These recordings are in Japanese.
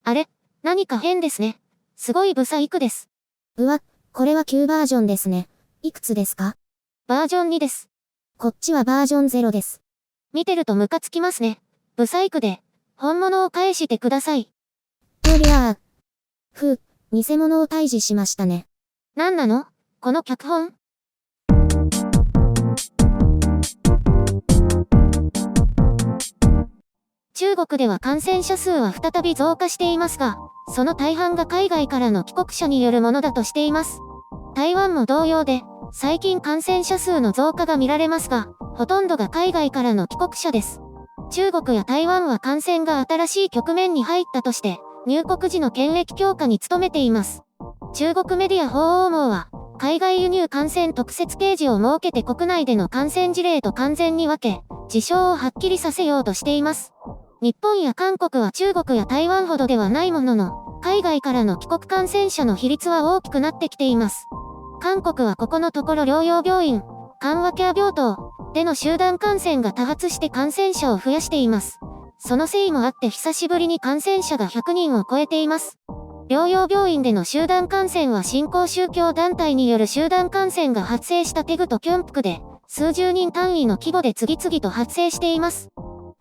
あれ、何か変ですね。すごいブサイクです。うわ、これは旧バージョンですね。いくつですか？バージョン2です。こっちはバージョン0です。見てるとムカつきますね。ブサイクで、本物を返してください。とりゃあ。偽物を退治しましたね。なんなの？この脚本。中国では感染者数は再び増加していますが、その大半が海外からの帰国者によるものだとしています。台湾も同様で、最近感染者数の増加が見られますが、ほとんどが海外からの帰国者です。中国や台湾は感染が新しい局面に入ったとして、入国時の検疫強化に努めています。中国メディア法欧網は、海外輸入感染特設ページを設けて国内での感染事例と完全に分け、事象をはっきりさせようとしています。日本や韓国は中国や台湾ほどではないものの、海外からの帰国感染者の比率は大きくなってきています。韓国はここのところ療養病院、緩和ケア病棟での集団感染が多発して感染者を増やしています。そのせいもあって久しぶりに感染者が100人を超えています。療養病院での集団感染は新興宗教団体による集団感染が発生したテグとキョンプクで、数十人単位の規模で次々と発生しています。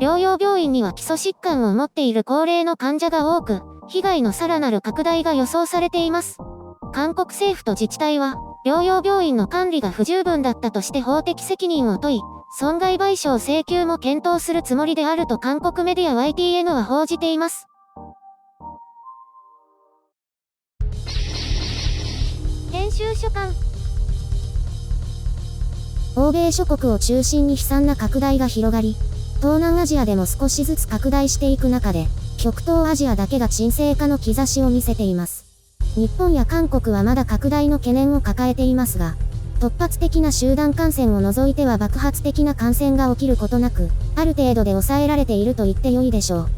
療養病院には基礎疾患を持っている高齢の患者が多く、被害のさらなる拡大が予想されています。韓国政府と自治体は、療養病院の管理が不十分だったとして法的責任を問い、損害賠償請求も検討するつもりであると韓国メディア YTN は報じています。編集所管。欧米諸国を中心に悲惨な拡大が広がり、東南アジアでも少しずつ拡大していく中で、極東アジアだけが沈静化の兆しを見せています。日本や韓国はまだ拡大の懸念を抱えていますが、突発的な集団感染を除いては爆発的な感染が起きることなく、ある程度で抑えられていると言って良いでしょう。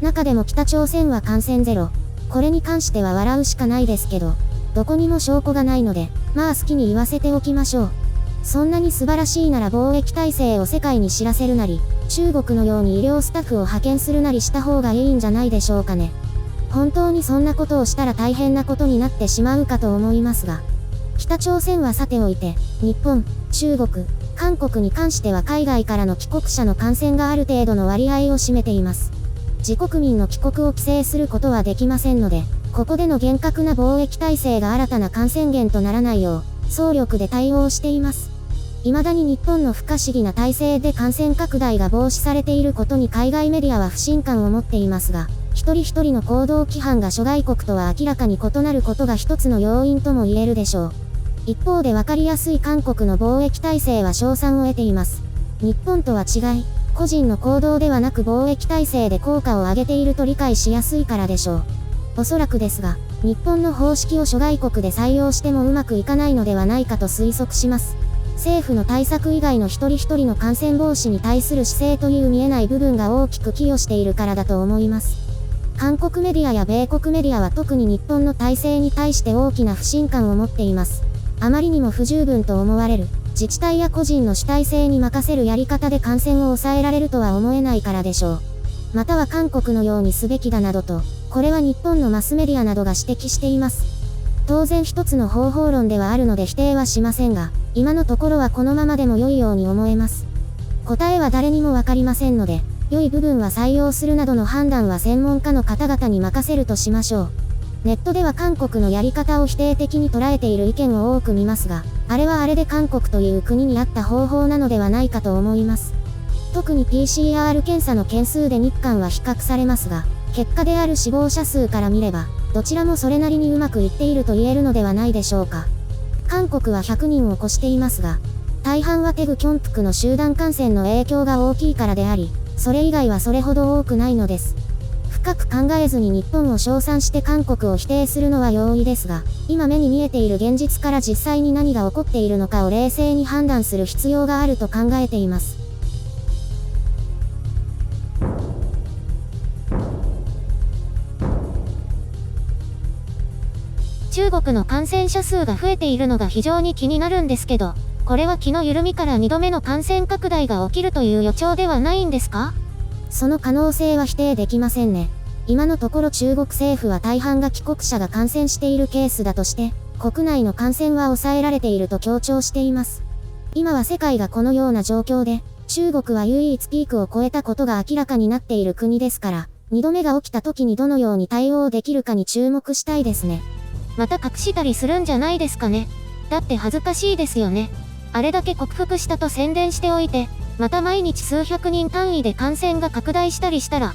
中でも北朝鮮は感染ゼロ。これに関しては笑うしかないですけど、どこにも証拠がないので、まあ好きに言わせておきましょう。そんなに素晴らしいなら防疫体制を世界に知らせるなり、中国のように医療スタッフを派遣するなりした方がいいんじゃないでしょうかね。本当にそんなことをしたら大変なことになってしまうかと思いますが。北朝鮮はさておいて、日本、中国、韓国に関しては海外からの帰国者の感染がある程度の割合を占めています。自国民の帰国を規制することはできませんので、ここでの厳格な防疫体制が新たな感染源とならないよう、総力で対応しています。未だに日本の不可思議な体制で感染拡大が防止されていることに海外メディアは不信感を持っていますが、一人一人の行動規範が諸外国とは明らかに異なることが一つの要因とも言えるでしょう。一方で分かりやすい韓国の防疫体制は称賛を得ています。日本とは違い、個人の行動ではなく防疫体制で効果を上げていると理解しやすいからでしょう。おそらくですが、日本の方式を諸外国で採用してもうまくいかないのではないかと推測します。政府の対策以外の一人一人の感染防止に対する姿勢という見えない部分が大きく寄与しているからだと思います。韓国メディアや米国メディアは特に日本の体制に対して大きな不信感を持っています。あまりにも不十分と思われる、自治体や個人の主体性に任せるやり方で感染を抑えられるとは思えないからでしょう。または韓国のようにすべきだなどと、これは日本のマスメディアなどが指摘しています。当然一つの方法論ではあるので否定はしませんが、今のところはこのままでも良いように思えます。答えは誰にもわかりませんので、良い部分は採用するなどの判断は専門家の方々に任せるとしましょう。ネットでは韓国のやり方を否定的に捉えている意見を多く見ますが、あれはあれで韓国という国に合った方法なのではないかと思います。特に PCR 検査の件数で日韓は比較されますが、結果である死亡者数から見れば、どちらもそれなりにうまくいっていると言えるのではないでしょうか。韓国は100人を超していますが、大半はテグ・キョンプクの集団感染の影響が大きいからであり、それ以外はそれほど多くないのです。深く考えずに日本を称賛して韓国を否定するのは容易ですが、今目に見えている現実から実際に何が起こっているのかを冷静に判断する必要があると考えています。中国の感染者数が増えているのが非常に気になるんですけど、これは気の緩みから2度目の感染拡大が起きるという予兆ではないんですか？その可能性は否定できませんね。今のところ中国政府は大半が帰国者が感染しているケースだとして、国内の感染は抑えられていると強調しています。今は世界がこのような状況で、中国は唯一ピークを超えたことが明らかになっている国ですから、2度目が起きた時にどのように対応できるかに注目したいですね。また隠したりするんじゃないですかね。だって恥ずかしいですよね。あれだけ克服したと宣伝しておいて、また毎日数百人単位で感染が拡大したりしたら、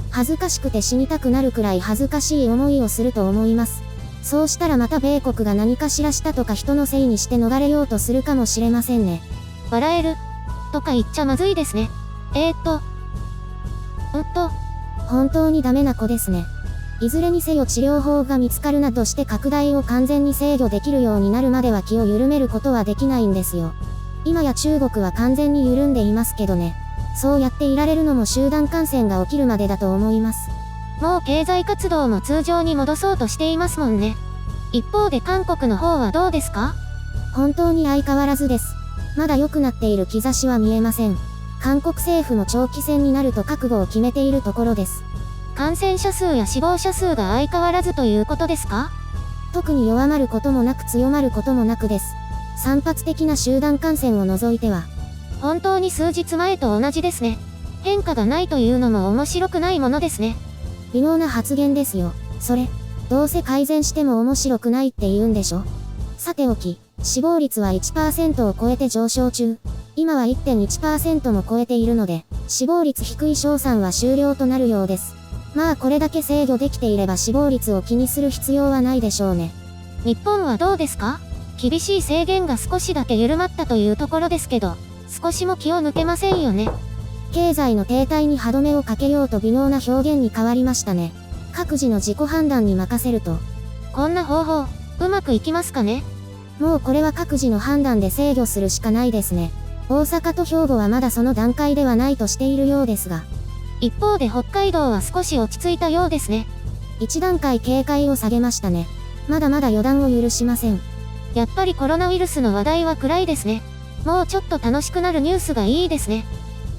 恥ずかしくて死にたくなるくらい恥ずかしい思いをすると思います。そうしたらまた米国が何かしらしたとか人のせいにして逃れようとするかもしれませんね。笑えるとか言っちゃまずいですね。本当にダメな子ですね。いずれにせよ治療法が見つかるなどして拡大を完全に制御できるようになるまでは気を緩めることはできないんですよ。今や中国は完全に緩んでいますけどね。そうやっていられるのも集団感染が起きるまでだと思います。もう経済活動も通常に戻そうとしていますもんね。一方で韓国の方はどうですか？本当に相変わらずです。まだ良くなっている兆しは見えません。韓国政府も長期戦になると覚悟を決めているところです。感染者数や死亡者数が相変わらずということですか？特に弱まることもなく強まることもなくです。散発的な集団感染を除いては。本当に数日前と同じですね。変化がないというのも面白くないものですね。微妙な発言ですよ。それ、どうせ改善しても面白くないって言うんでしょ？さておき、死亡率は 1% を超えて上昇中。今は 1.1% も超えているので、死亡率低い勝算は終了となるようです。まあこれだけ制御できていれば死亡率を気にする必要はないでしょうね。日本はどうですか？厳しい制限が少しだけ緩まったというところですけど、少しも気を抜けませんよね。経済の停滞に歯止めをかけようと微妙な表現に変わりましたね。各自の自己判断に任せると。こんな方法、うまくいきますかね？もうこれは各自の判断で制御するしかないですね。大阪と兵庫はまだその段階ではないとしているようですが。一方で北海道は少し落ち着いたようですね。一段階警戒を下げましたね。まだまだ予断を許しません。やっぱりコロナウイルスの話題は暗いですね。もうちょっと楽しくなるニュースがいいですね。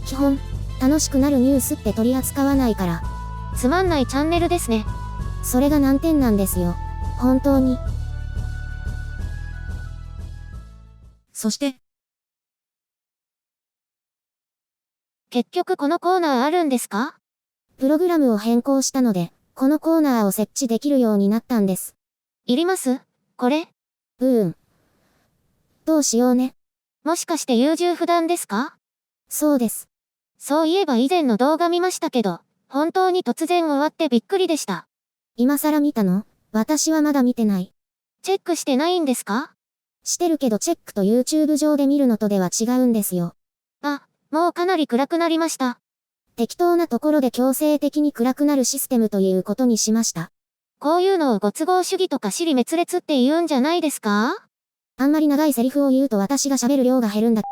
基本、楽しくなるニュースって取り扱わないから。つまんないチャンネルですね。それが難点なんですよ。本当に。そして、結局このコーナーあるんですか？プログラムを変更したので、このコーナーを設置できるようになったんです。いります？これ？どうしようね。もしかして優柔不断ですか？そうです。そういえば以前の動画見ましたけど、本当に突然終わってびっくりでした。今更見たの？私はまだ見てない。チェックしてないんですか？してるけどチェックと YouTube 上で見るのとでは違うんですよ。あ、もうかなり暗くなりました。適当なところで強制的に暗くなるシステムということにしました。こういうのをご都合主義とか尻滅裂って言うんじゃないですか？あんまり長いセリフを言うと私が喋る量が減るんだ。